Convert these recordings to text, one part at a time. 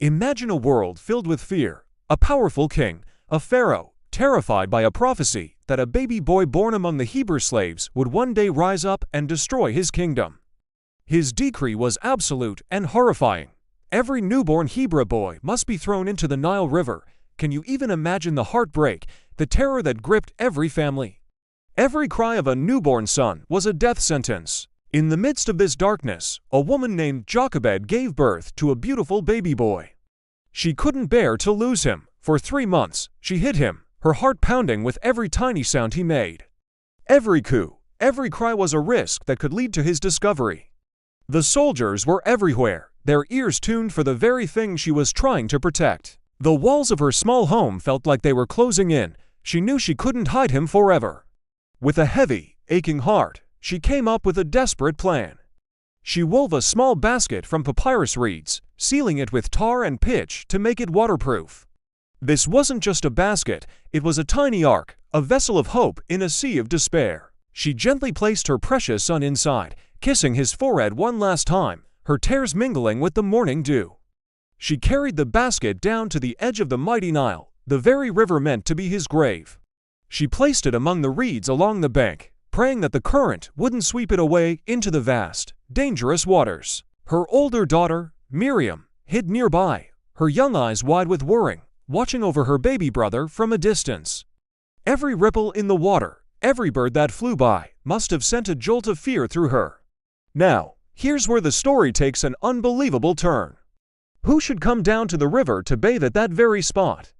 Imagine a world filled with fear, a powerful king, a pharaoh, terrified by a prophecy that a baby boy born among the Hebrew slaves would one day rise up and destroy his kingdom. His decree was absolute and horrifying. Every newborn Hebrew boy must be thrown into the Nile River. Can you even imagine the heartbreak, the terror that gripped every family? Every cry of a newborn son was a death sentence. In the midst of this darkness, a woman named Jochebed gave birth to a beautiful baby boy. She couldn't bear to lose him. For 3 months, she hid him, her heart pounding with every tiny sound he made. Every coo, every cry was a risk that could lead to his discovery. The soldiers were everywhere, their ears tuned for the very thing she was trying to protect. The walls of her small home felt like they were closing in. She knew she couldn't hide him forever. With a heavy, aching heart, she came up with a desperate plan. She wove a small basket from papyrus reeds, sealing it with tar and pitch to make it waterproof. This wasn't just a basket, it was a tiny ark, a vessel of hope in a sea of despair. She gently placed her precious son inside, kissing his forehead one last time, her tears mingling with the morning dew. She carried the basket down to the edge of the mighty Nile, the very river meant to be his grave. She placed it among the reeds along the bank, praying that the current wouldn't sweep it away into the vast, dangerous waters. Her older daughter, Miriam, hid nearby, her young eyes wide with worrying, watching over her baby brother from a distance. Every ripple in the water, every bird that flew by, must have sent a jolt of fear through her. Now, here's where the story takes an unbelievable turn. Who should come down to the river to bathe at that very spot?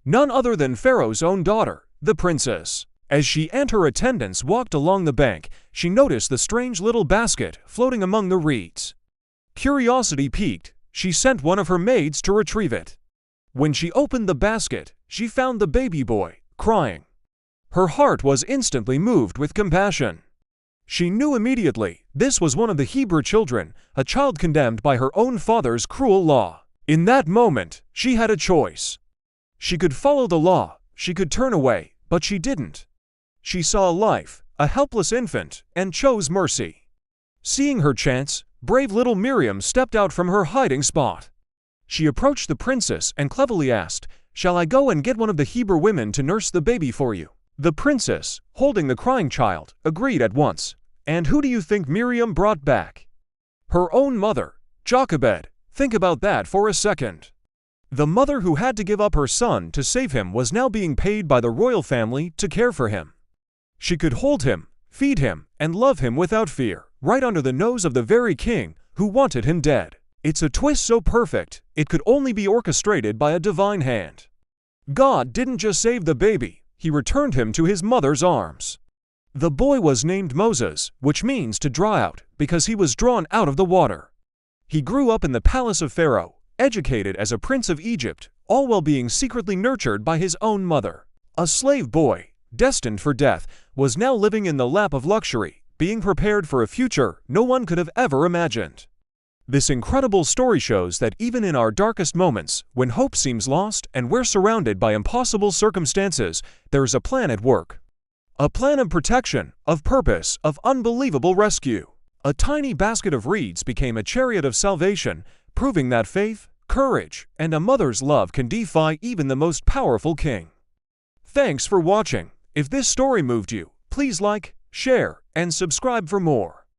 None other than Pharaoh's own daughter, the princess. As she and her attendants walked along the bank, she noticed the strange little basket floating among the reeds. Curiosity piqued, she sent one of her maids to retrieve it. When she opened the basket, she found the baby boy, crying. Her heart was instantly moved with compassion. She knew immediately this was one of the Hebrew children, a child condemned by her own father's cruel law. In that moment, she had a choice. She could follow the law, she could turn away, but she didn't. She saw a life, a helpless infant, and chose mercy. Seeing her chance, brave little Miriam stepped out from her hiding spot. She approached the princess and cleverly asked, "Shall I go and get one of the Hebrew women to nurse the baby for you?" The princess, holding the crying child, agreed at once. And who do you think Miriam brought back? Her own mother, Jochebed. Think about that for a second. The mother who had to give up her son to save him was now being paid by the royal family to care for him. She could hold him, feed him, and love him without fear, right under the nose of the very king who wanted him dead. It's a twist so perfect, it could only be orchestrated by a divine hand. God didn't just save the baby, he returned him to his mother's arms. The boy was named Moses, which means to draw out, because he was drawn out of the water. He grew up in the palace of Pharaoh, educated as a prince of Egypt, all while being secretly nurtured by his own mother. A slave boy, destined for death, was now living in the lap of luxury, being prepared for a future no one could have ever imagined. This incredible story shows that even in our darkest moments, when hope seems lost and we're surrounded by impossible circumstances, there is a plan at work. A plan of protection, of purpose, of unbelievable rescue. A tiny basket of reeds became a chariot of salvation, proving that faith, courage, and a mother's love can defy even the most powerful king. Thanks for watching. If this story moved you, please like, share, and subscribe for more.